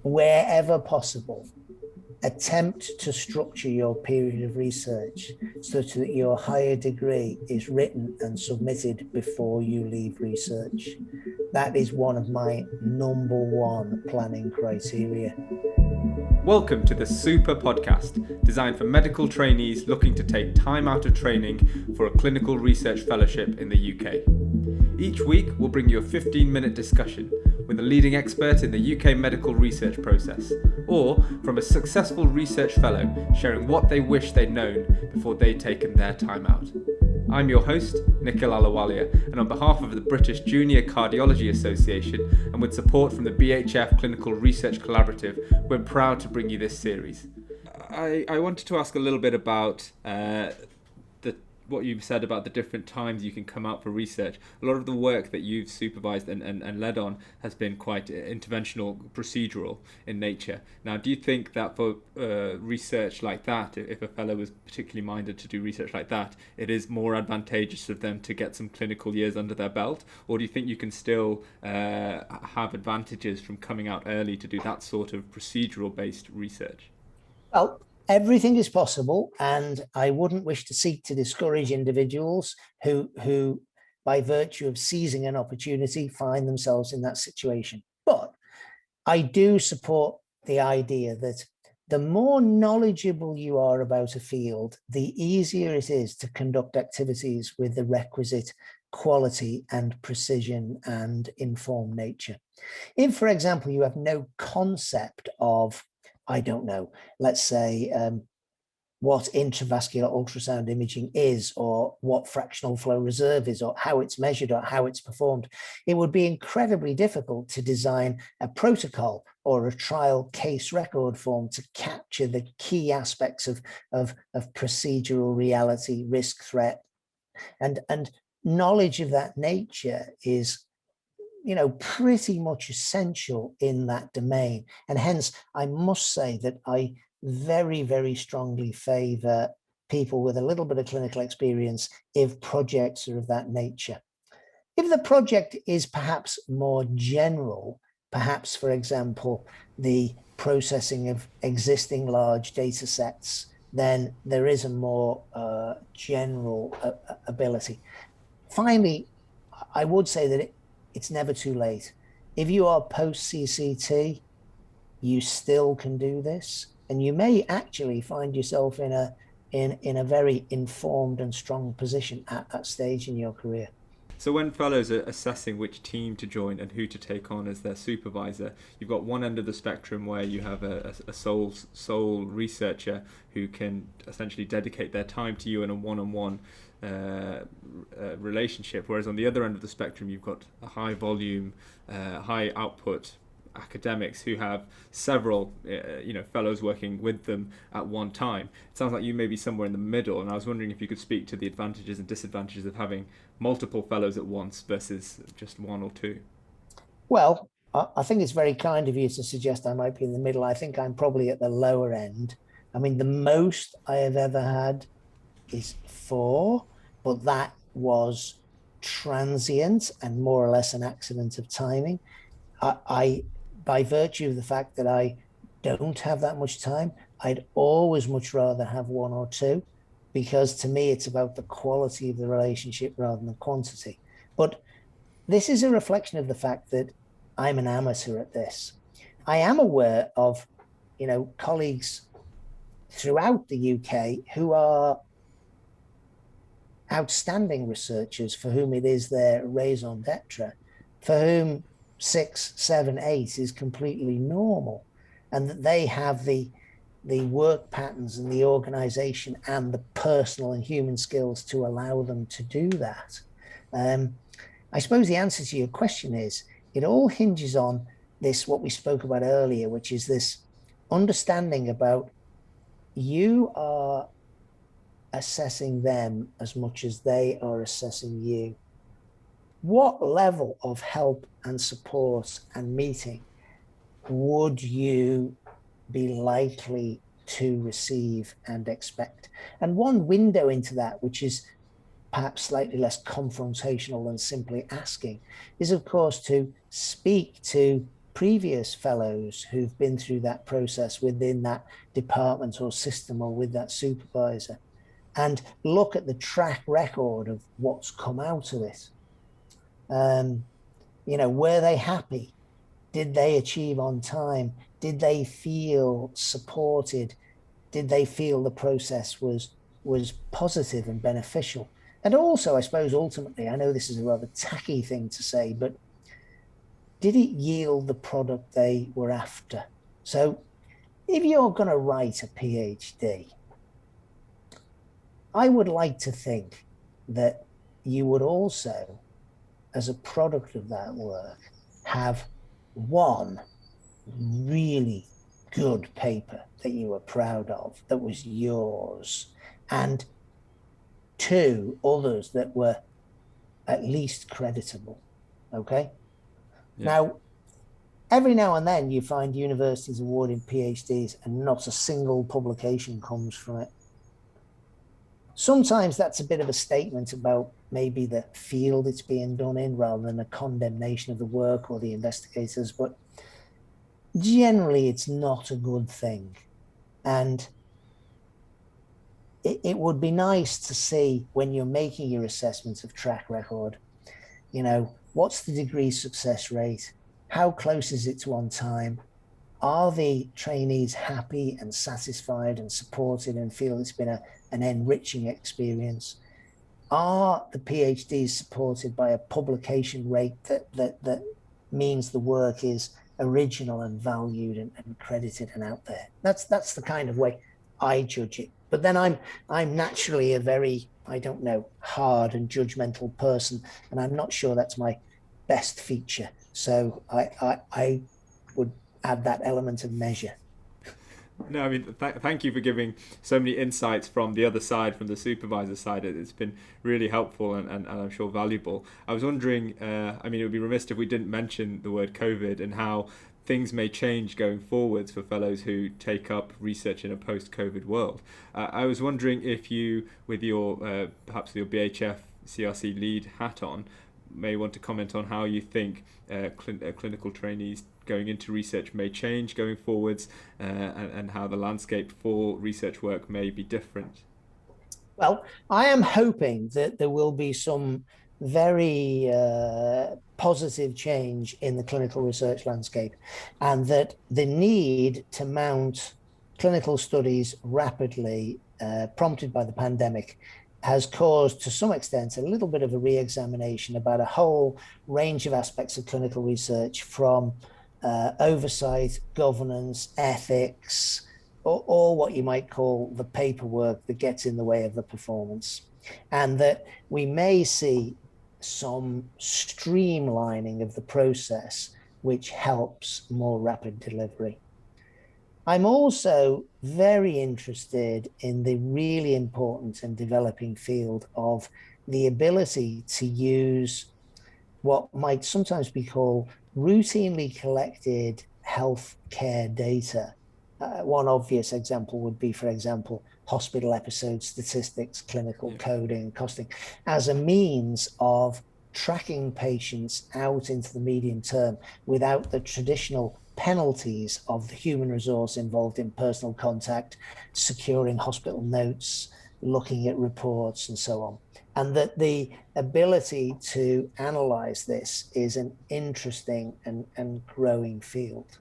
wherever possible, attempt to structure your period of research such that your higher degree is written and submitted before you leave research. That is one of my number one planning criteria. Welcome to the sOOPR podcast, designed for medical trainees looking to take time out of training for a clinical research fellowship in the UK. Each week, we'll bring you a 15-minute discussion with a leading expert in the UK medical research process, or from a successful research fellow sharing what they wish they'd known before they'd taken their time out. I'm your host, Nikhil Alawalia, and on behalf of the British Junior Cardiology Association and with support from the BHF Clinical Research Collaborative, we're proud to bring you this series. I wanted to ask a little bit about what you've said about the different times you can come out for research. A lot of the work that you've supervised and led on has been quite interventional, procedural in nature. Now, do you think that for research like that, if a fellow was particularly minded to do research like that, it is more advantageous of them to get some clinical years under their belt? Or do you think you can still have advantages from coming out early to do that sort of procedural-based research? Well, everything is possible, and I wouldn't wish to seek to discourage individuals who, by virtue of seizing an opportunity, find themselves in that situation. But I do support the idea that the more knowledgeable you are about a field, the easier it is to conduct activities with the requisite quality and precision and informed nature. If, for example, you have no concept of, I don't know, let's say what intravascular ultrasound imaging is, or what fractional flow reserve is, or how it's measured, or how it's performed, it would be incredibly difficult to design a protocol or a trial case record form to capture the key aspects of procedural reality, risk, threat, and knowledge of that nature is pretty much essential in that domain. And hence, I must say that I very, very strongly favor people with a little bit of clinical experience if projects are of that nature. If the project is perhaps more general, perhaps, for example, the processing of existing large data sets, then there is a more general ability. Finally, I would say that it's never too late. If you are post-CCT, you still can do this, and you may actually find yourself in a very informed and strong position at that stage in your career. So when fellows are assessing which team to join and who to take on as their supervisor, you've got one end of the spectrum where you have a sole researcher who can essentially dedicate their time to you in a one-on-one relationship, whereas on the other end of the spectrum you've got a high volume, high output academics who have several fellows working with them at one time. It sounds like you may be somewhere in the middle, and I was wondering if you could speak to the advantages and disadvantages of having multiple fellows at once versus just one or two. Well, I think it's very kind of you to suggest I might be in the middle. I think I'm probably at the lower end. I mean, the most I have ever had is 4, but that was transient and more or less an accident of timing. I by virtue of the fact that I don't have that much time, I'd always much rather have 1 or 2, because to me, it's about the quality of the relationship rather than quantity. But this is a reflection of the fact that I'm an amateur at this. I am aware of, colleagues throughout the UK who are outstanding researchers for whom it is their raison d'etre, for whom 6, 7, 8 is completely normal, and that they have the work patterns and the organization and the personal and human skills to allow them to do that. I suppose the answer to your question is, it all hinges on this, what we spoke about earlier, which is this understanding about you are assessing them as much as they are assessing you. What level of help and support and meeting would you be likely to receive and expect? And one window into that, which is perhaps slightly less confrontational than simply asking, is of course to speak to previous fellows who've been through that process within that department or system or with that supervisor, and look at the track record of what's come out of it. Were they happy? Did they achieve on time? Did they feel supported? Did they feel the process was positive and beneficial? And also, I suppose, ultimately, I know this is a rather tacky thing to say, but did it yield the product they were after? So if you're going to write a PhD, I would like to think that you would also, as a product of that work, have one really good paper that you were proud of, that was yours, and two others that were at least creditable. Okay. Yeah. Now, every now and then you find universities awarding PhDs and not a single publication comes from it. Sometimes that's a bit of a statement about maybe the field it's being done in rather than a condemnation of the work or the investigators, but generally it's not a good thing. And it would be nice to see, when you're making your assessments of track record, what's the degree success rate? How close is it to on time? Are the trainees happy and satisfied and supported and feel it's been an enriching experience? Are the PhDs supported by a publication rate that means the work is original and valued and credited and out there? That's the kind of way I judge it. But then I'm naturally a very, hard and judgmental person, and I'm not sure that's my best feature. So I would add that element of measure. No, I mean, thank you for giving so many insights from the other side, from the supervisor side. It's been really helpful and I'm sure valuable. I was wondering, it would be remiss if we didn't mention the word COVID and how things may change going forwards for fellows who take up research in a post-COVID world. I was wondering if you, with your perhaps your BHF CRC lead hat on, may want to comment on how you think clinical trainees going into research may change going forwards, and how the landscape for research work may be different. Well, I am hoping that there will be some very positive change in the clinical research landscape, and that the need to mount clinical studies rapidly, prompted by the pandemic, has caused, to some extent, a little bit of a re-examination about a whole range of aspects of clinical research, from oversight, governance, ethics, or what you might call the paperwork that gets in the way of the performance. And that we may see some streamlining of the process, which helps more rapid delivery. I'm also very interested in the really important and developing field of the ability to use what might sometimes be called routinely collected healthcare data. One obvious example would be, for example, hospital episode statistics, clinical coding, costing, as a means of tracking patients out into the medium term without the traditional penalties of the human resource involved in personal contact, securing hospital notes, looking at reports, and so on. And that the ability to analyze this is an interesting and growing field.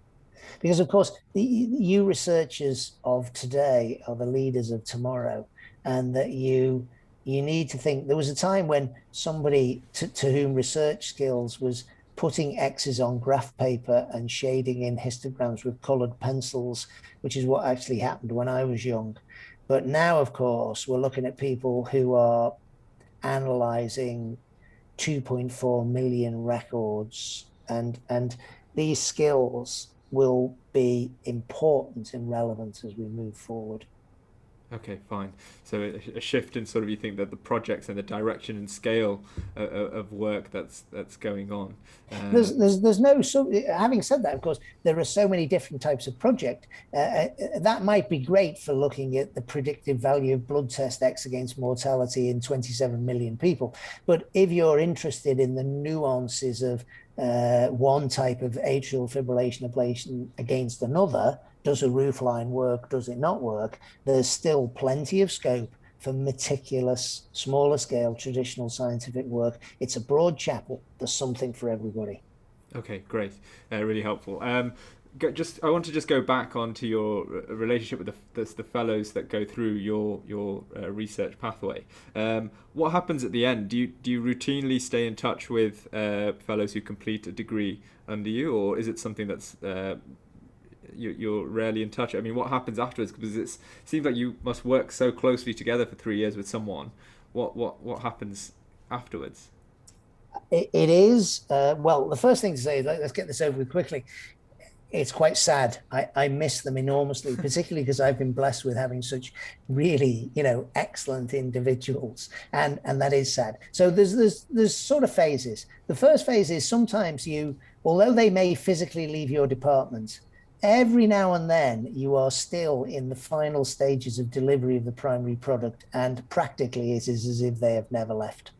Because, of course, you researchers of today are the leaders of tomorrow, and that you need to think. There was a time when somebody to whom research skills was putting X's on graph paper and shading in histograms with colored pencils, which is what actually happened when I was young. But now, of course, we're looking at people who are analyzing 2.4 million records, and these skills will be important and relevant as we move forward. Okay, fine. So a shift in sort of, you think that the projects and the direction and scale of work that's going on. There's no, so having said that, of course, there are so many different types of project. That might be great for looking at the predictive value of blood test X against mortality in 27 million people. But if you're interested in the nuances of one type of atrial fibrillation ablation against another, does a roofline work, does it not work? There's still plenty of scope for meticulous, smaller scale, traditional scientific work. It's a broad chapel. There's something for everybody. Okay, great. Really helpful. I want to just go back onto your relationship with the fellows that go through your research pathway. What happens at the end? Do you routinely stay in touch with fellows who complete a degree under you, or is it something that's you're rarely in touch? I mean, what happens afterwards? Because it seems like you must work so closely together for 3 years with someone. What happens afterwards? It is, well, the first thing to say is let's get this over with quickly. It's quite sad. I miss them enormously, particularly because I've been blessed with having such really, excellent individuals, and that is sad. So there's sort of phases. The first phase is sometimes although they may physically leave your department, every now and then you are still in the final stages of delivery of the primary product, and practically it is as if they have never left.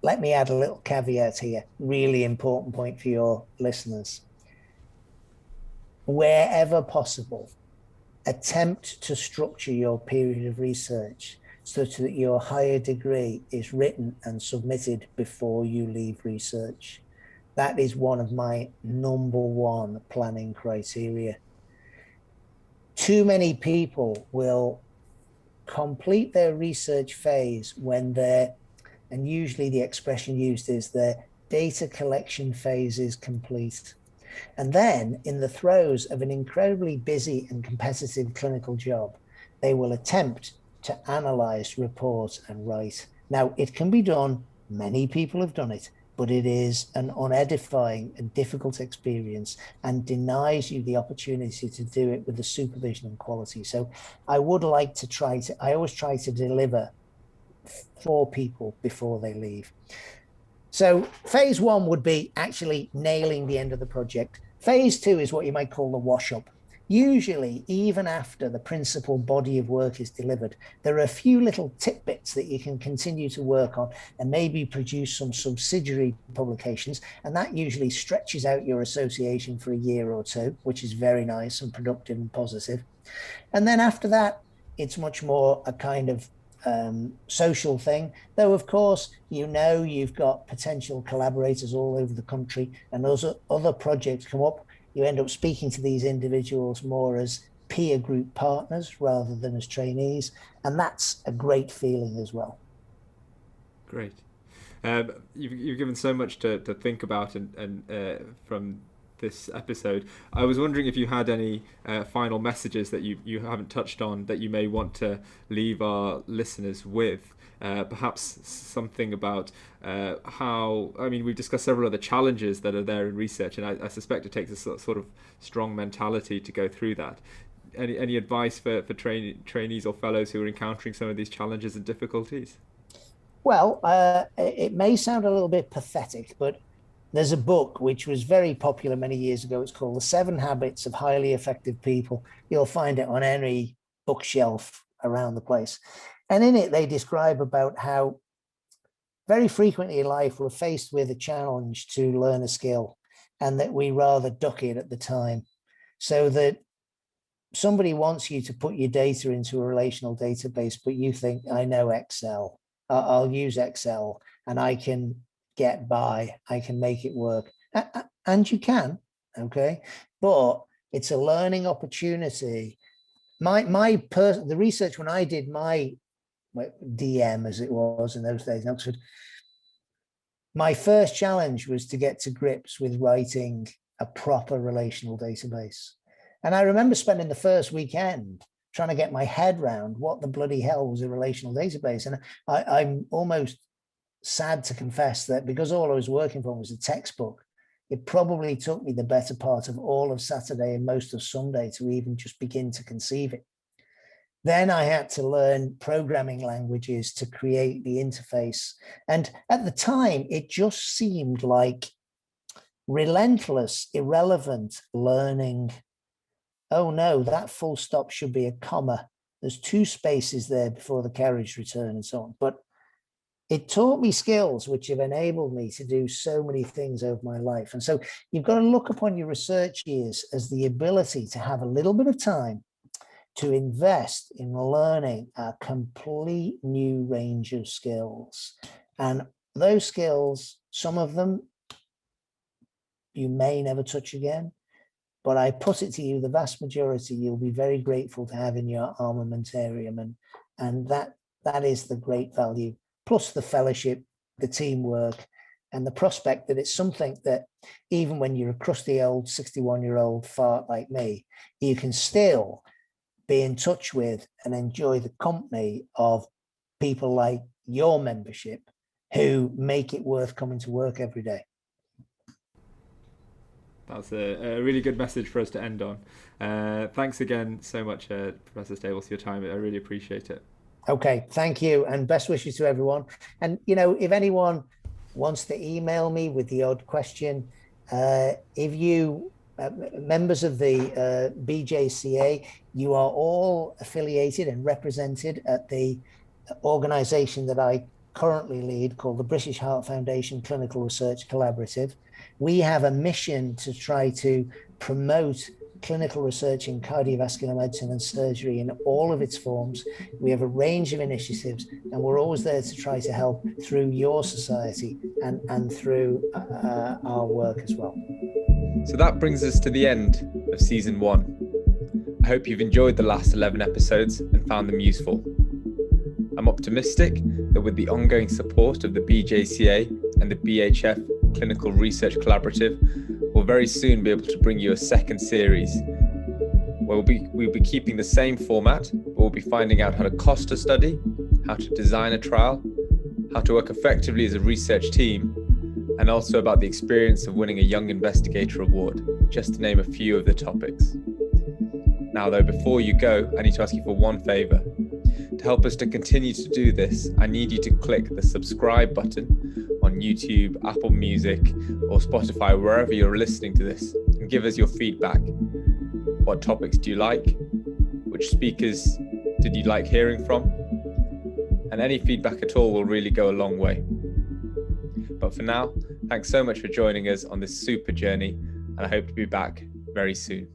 Let me add a little caveat here, really important point for your listeners. Wherever possible, attempt to structure your period of research such that your higher degree is written and submitted before you leave research. That is one of my number one planning criteria. Too many people will complete their research phase when and usually the expression used is their data collection phase is complete. And then in the throes of an incredibly busy and competitive clinical job, they will attempt to analyze, report, and write. Now, it can be done. Many people have done it, but it is an unedifying and difficult experience and denies you the opportunity to do it with the supervision and quality. So I always try to deliver 4 people before they leave. So phase 1 would be actually nailing the end of the project. Phase 2 is what you might call the wash up. Usually, even after the principal body of work is delivered, there are a few little tidbits that you can continue to work on and maybe produce some subsidiary publications. And that usually stretches out your association for a year or 2, which is very nice and productive and positive. And then after that, it's much more a kind of social thing, though of course you've got potential collaborators all over the country, and those other projects come up, you end up speaking to these individuals more as peer group partners rather than as trainees, and that's a great feeling as well. Great. You've given so much to think about and from this episode. I was wondering if you had any final messages that you haven't touched on that you may want to leave our listeners with. Perhaps something about we've discussed several other challenges that are there in research, and I suspect it takes a sort of strong mentality to go through that. Any advice for trainees or fellows who are encountering some of these challenges and difficulties? Well, it may sound a little bit pathetic, but there's a book which was very popular many years ago. It's called The 7 Habits of Highly Effective People. You'll find it on any bookshelf around the place. And in it, they describe about how very frequently in life we're faced with a challenge to learn a skill, and that we rather duck it at the time. So that somebody wants you to put your data into a relational database, but you think, I know Excel. I'll use Excel and I can get by, I can make it work. And you can, okay? But it's a learning opportunity. The research when I did my DM, as it was in those days in Oxford, my first challenge was to get to grips with writing a proper relational database. And I remember spending the first weekend trying to get my head around what the bloody hell was a relational database. And I'm almost sad to confess that because all I was working from was a textbook, it probably took me the better part of all of Saturday and most of Sunday to even just begin to conceive it. Then I had to learn programming languages to create the interface. And at the time, it just seemed like relentless, irrelevant learning. Oh no, that full stop should be a comma. There's 2 spaces there before the carriage return and so on. But it taught me skills which have enabled me to do so many things over my life. And so you've got to look upon your research years as the ability to have a little bit of time to invest in learning a complete new range of skills. And those skills, some of them you may never touch again, but I put it to you, the vast majority you'll be very grateful to have in your armamentarium. And that is the great value, plus the fellowship, the teamwork, and the prospect that it's something that even when you're a crusty old 61-year-old fart like me, you can still be in touch with and enjoy the company of people like your membership who make it worth coming to work every day. That's a really good message for us to end on. Thanks again so much, Professor Stables, for your time. I really appreciate it. Okay, thank you, and best wishes to everyone. And, you know, if anyone wants to email me with the odd question, if you members of the BJCA, you are all affiliated and represented at the organization that I currently lead, called the British Heart Foundation Clinical Research Collaborative. We have a mission to try to promote clinical research in cardiovascular medicine and surgery in all of its forms. We have a range of initiatives, and we're always there to try to help through your society and through our work as well. So that brings us to the end of season 1. I hope you've enjoyed the last 11 episodes and found them useful. I'm optimistic that with the ongoing support of the BJCA and the BHF Clinical Research Collaborative, we'll very soon be able to bring you a second series where we'll be keeping the same format, but we'll be finding out how to cost a study, how to design a trial, how to work effectively as a research team, and also about the experience of winning a Young Investigator Award, just to name a few of the topics. Now though, before you go, I need to ask you for one favour. To help us to continue to do this, I need you to click the subscribe button on YouTube, Apple Music, or Spotify, wherever you're listening to this, and give us your feedback. What topics do you like? Which speakers did you like hearing from? And any feedback at all will really go a long way. But for now, thanks so much for joining us on this super journey, and I hope to be back very soon.